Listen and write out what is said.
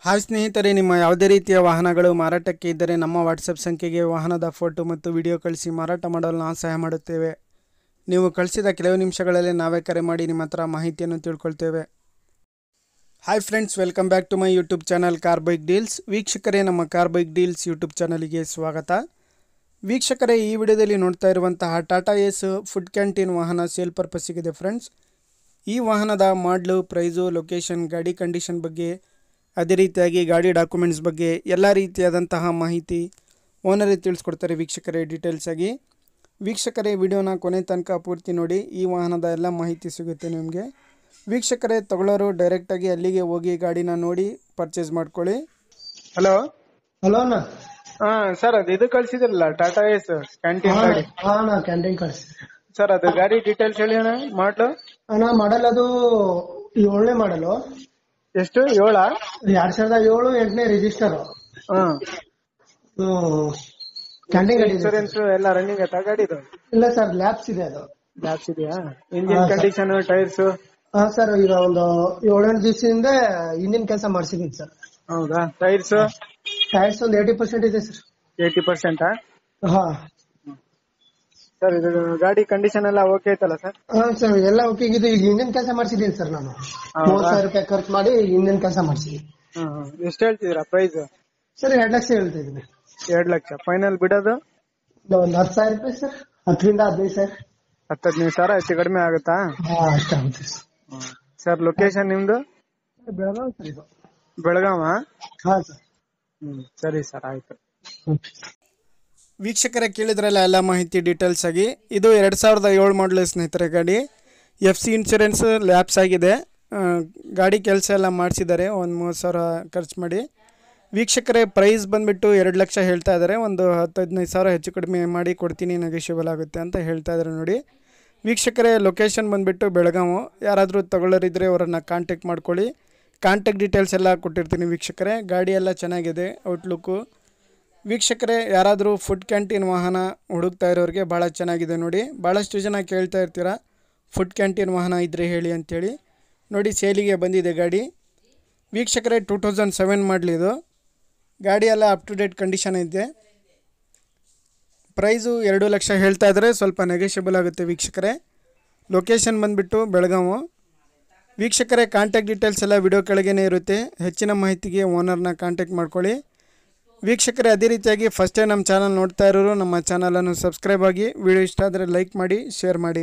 Hi ಸ್ನೇಹಿತರೆ, ನಿಮ್ಮ ಯಾವುದೇ ರೀತಿಯ ವಾಹನಗಳು ಮಾರಾಟಕ್ಕೆ ಇದ್ದರೆ ನಮ್ಮ ವಾಟ್ಸಪ್ ಸಂಖ್ಯೆಗೆ ವಾಹನದ ಫೋಟೋ ಮತ್ತು ವಿಡಿಯೋ ಕಳಿಸಿ ಮಾರಾಟ ಮಾಡಲು ನಾವು ಸಹಾಯ ಮಾಡುತ್ತೇವೆ. ನೀವು ಕಳಿಸಿದ ಕೆಲವು ನಿಮಿಷಗಳಲ್ಲಿ ನಾವೇ ಕರೆ ಮಾಡಿ ನಿಮ್ಮ ಹತ್ರ ಮಾಹಿತಿಯನ್ನು ತಿಳ್ಕೊಳ್ತೇವೆ. Hi friends, welcome back to my YouTube channel car bike deals. ವೀಕ್ಷಕರೇ, ನಮ್ಮ ಕಾರ್ ಬೈಕ್ ಡೀಲ್ಸ್ ಯೂಟ್ಯೂಬ್ ಚಾನಲ್ಗೆ ಸ್ವಾಗತ. ವೀಕ್ಷಕರೇ, ಈ ವಿಡಿಯೋದಲ್ಲಿ ನೋಡ್ತಾ ಇರುವಂತಹ ಟಾಟಾ ಏಸ್ ಫುಡ್ ಕ್ಯಾಂಟೀನ್ ವಾಹನ ಸೇಲ್ ಪರ್ಪಸ್ಸಿಗಿದೆ ಫ್ರೆಂಡ್ಸ್. ಈ ವಾಹನದ ಮಾಡಲು, ಪ್ರೈಸು, ಲೊಕೇಶನ್, ಗಾಡಿ ಕಂಡೀಷನ್ ಬಗ್ಗೆ, ಅದೇ ರೀತಿಯಾಗಿ ಗಾಡಿ ಡಾಕ್ಯುಮೆಂಟ್ಸ್ ಬಗ್ಗೆ ಎಲ್ಲ ರೀತಿಯಾದಂತಹ ಮಾಹಿತಿ ಓನರೇ ತಿಳಿಸ್ಕೊಡ್ತಾರೆ ವೀಕ್ಷಕರೇ ಡೀಟೇಲ್ಸ್ ಆಗಿ. ವೀಕ್ಷಕರೇ, ವಿಡಿಯೋನ ಕೊನೆ ತನಕ ಪೂರ್ತಿ ನೋಡಿ, ಈ ವಾಹನದ ಎಲ್ಲ ಮಾಹಿತಿ ಸಿಗುತ್ತೆ ನಿಮಗೆ. ವೀಕ್ಷಕರೇ, ತಗೊಳ್ಳೋರು ಡೈರೆಕ್ಟಾಗಿ ಅಲ್ಲಿಗೆ ಹೋಗಿ ಗಾಡಿನ ನೋಡಿ ಪರ್ಚೇಸ್ ಮಾಡ್ಕೊಳ್ಳಿ. ಹಲೋ ಅಣ್ಣ. ಸರ್, ಅದು ಇದು ಕಳಿಸಿದ್ರಲ್ಲ ಟಾಟಾ ಏಸ್ ಕ್ಯಾಂಟೀನ್ ಗಾಡಿ. ಕ್ಯಾಂಟೀನ್ ಕಳಿಸಿ ಸರ್, ಅದು ಗಾಡಿ ಡೀಟೇಲ್ಸ್ ಹೇಳಿ ಅಣ್ಣ. ಮಾಡಲ್ ಅದು 7ನೇ ಮಾಡಲು. ಎಷ್ಟು? 7? 2007 8ನೇ ರಿಜಿಸ್ಟರ್. ಕ್ಯಾಂಟೀನ್ ಗಾಡಿ. ಇನ್ಸೂರೆನ್ಸ್ ಎಲ್ಲ ರನ್ನಿಂಗ್ ಆಯ್ತಾ ಗಾಡಿದು? ಇಲ್ಲ ಸರ್, ಲ್ಯಾಬ್ಸ್ ಇದೆ. ಅದು ಲ್ಯಾಬ್ಸ್ ಇದೆಯಾ? Engine condition, tyres? ಸರ್, ಈಗ ಒಂದು 7-8 ದಿವಸದಿಂದ ಇಂಜಿನ್ ಕೆಲಸ ಮಾಡಿಸಿದೀನಿ ಸರ್. ಹೌದಾ? ಟೈರ್ಸ್ ಒಂದು 80% ಇದೆ ಸರ್. 80%? ಹಾ ಸರ್, ಇದು ಗಾಡಿ ಕಂಡೀಷನ್ ಎಲ್ಲ ಓಕೆ ಐತಲ್ಲ ಸರ್? ಸರ್, ಎಲ್ಲ ಓಕೆ ಇದೆ. ಈಗ ಇಂಜಿನ್ ಕೆಲಸ ಮಾಡಿಸಿದೀನಿ ಸರ್. ನಾನು 30,000 ರೂಪಾಯಿ ಖರ್ಚು ಮಾಡಿ ಇಂಜಿನ್ ಕೆಲಸ ಮಾಡಿಸಿದೀನಿ. ಎಷ್ಟು ಹೇಳ್ತಿದ್ದೀರಾ ಪ್ರೈಸ್? ಸರ್, 2 ಲಕ್ಷ ಹೇಳ್ತಾ ಇದ್ದೀನಿ. 2 ಲಕ್ಷ ಫೈನಲ್ ಬಿಡೋದು? ಒಂದು 10,000 ರೂಪಾಯಿ ಸರ್. 10ರಿಂದ 15 ಸರ್. 10-15 ಸಾವಿರ ಹೆಚ್ಚು ಕಡಿಮೆ ಆಗುತ್ತಾ? ಅಷ್ಟಾಗುತ್ತೆ ಸರ್. ಲೊಕೇಶನ್ ನಿಮ್ದು? ಬೆಳಗಾವಿ ಸರ್. ಇದು ಬೆಳಗಾವ? ಹಾ ಸರ್. ಸರಿ ಸರ್, ಆಯ್ತು. ವೀಕ್ಷಕರೇ, ಕೇಳಿದ್ರಲ್ಲ ಎಲ್ಲ ಮಾಹಿತಿ ಡೀಟೇಲ್ಸ್ ಆಗಿ. ಇದು 2007 ಮಾಡಲು ಸ್ನೇಹಿತರೆ ಗಾಡಿ. FC ಇನ್ಶೂರೆನ್ಸ್ ಲ್ಯಾಪ್ಸ್ ಆಗಿದೆ. ಗಾಡಿ ಕೆಲಸ ಎಲ್ಲ ಮಾಡಿಸಿದ್ದಾರೆ, ಒಂದು 30,000 ಖರ್ಚು ಮಾಡಿ. ವೀಕ್ಷಕರೇ, ಪ್ರೈಸ್ ಬಂದುಬಿಟ್ಟು 2 ಲಕ್ಷ ಹೇಳ್ತಾ ಇದ್ದಾರೆ. ಒಂದು 10-15 ಸಾವಿರ ಹೆಚ್ಚು ಕಡಿಮೆ ಮಾಡಿ ಕೊಡ್ತೀನಿ, ನೆಗೋಷಿಯಬಲ್ ಆಗುತ್ತೆ ಅಂತ ಹೇಳ್ತಾ ಇದ್ದಾರೆ ನೋಡಿ. ವೀಕ್ಷಕರೇ, ಲೊಕೇಶನ್ ಬಂದುಬಿಟ್ಟು ಬೆಳಗಾವಿ. ಯಾರಾದರೂ ತಗೊಳ್ಳೋರಿದ್ದರೆ ಅವರನ್ನು ಕಾಂಟ್ಯಾಕ್ಟ್ ಮಾಡ್ಕೊಳ್ಳಿ. ಕಾಂಟ್ಯಾಕ್ಟ್ ಡೀಟೇಲ್ಸ್ ಎಲ್ಲ ಕೊಟ್ಟಿರ್ತೀನಿ ವೀಕ್ಷಕರೇ. ಗಾಡಿ ಎಲ್ಲ ಚೆನ್ನಾಗಿದೆ, ಔಟ್ಲುಕ್ಕು. ವೀಕ್ಷಕರೇ, ಯಾರಾದರೂ ಫುಡ್ ಕ್ಯಾಂಟೀನ್ ವಾಹನ ಹುಡುಕ್ತಾ ಇರೋರಿಗೆ ಭಾಳ ಚೆನ್ನಾಗಿದೆ ನೋಡಿ. ಭಾಳಷ್ಟು ಜನ ಕೇಳ್ತಾ ಇರ್ತೀರ ಫುಡ್ ಕ್ಯಾಂಟೀನ್ ವಾಹನ ಇದ್ದರೆ ಹೇಳಿ ಅಂಥೇಳಿ. ನೋಡಿ, ಸೇಲಿಗೆ ಬಂದಿದೆ ಗಾಡಿ. ವೀಕ್ಷಕರೇ, 2007 ಮಾಡಲಿದು ಗಾಡಿ ಎಲ್ಲ ಅಪ್ ಟು ಡೇಟ್ ಕಂಡೀಷನ್ ಇದೆ. ಪ್ರೈಸು 2 ಲಕ್ಷ ಹೇಳ್ತಾ ಇದ್ದಾರೆ, ಸ್ವಲ್ಪ ನೆಗೋಷಿಯಬಲ್ ಆಗುತ್ತೆ ವೀಕ್ಷಕರೇ. ಲೊಕೇಶನ್ ಬಂದುಬಿಟ್ಟು ಬೆಳಗಾವಿ. ವೀಕ್ಷಕರೇ, ಕಾಂಟ್ಯಾಕ್ಟ್ ಡೀಟೇಲ್ಸ್ ಎಲ್ಲ ವಿಡಿಯೋ ಕೆಳಗೇ ಇರುತ್ತೆ. ಹೆಚ್ಚಿನ ಮಾಹಿತಿಗೆ ಓನರ್ನ ಕಾಂಟ್ಯಾಕ್ಟ್ ಮಾಡ್ಕೊಳ್ಳಿ. ವೀಕ್ಷಕರೇ, ಅದೇ ರೀತಿಯಾಗಿ ಫಸ್ಟ್ ಟೈಮ್ ನಮ್ಮ ಚಾನಲ್ ನೋಡ್ತಾ ಇರೋರು ನಮ್ಮ ಚಾನಲನ್ನು ಸಬ್ಸ್ಕ್ರೈಬ್ ಆಗಿ, ವಿಡಿಯೋ ಇಷ್ಟ ಆದರೆ ಲೈಕ್ ಮಾಡಿ, ಶೇರ್ ಮಾಡಿ.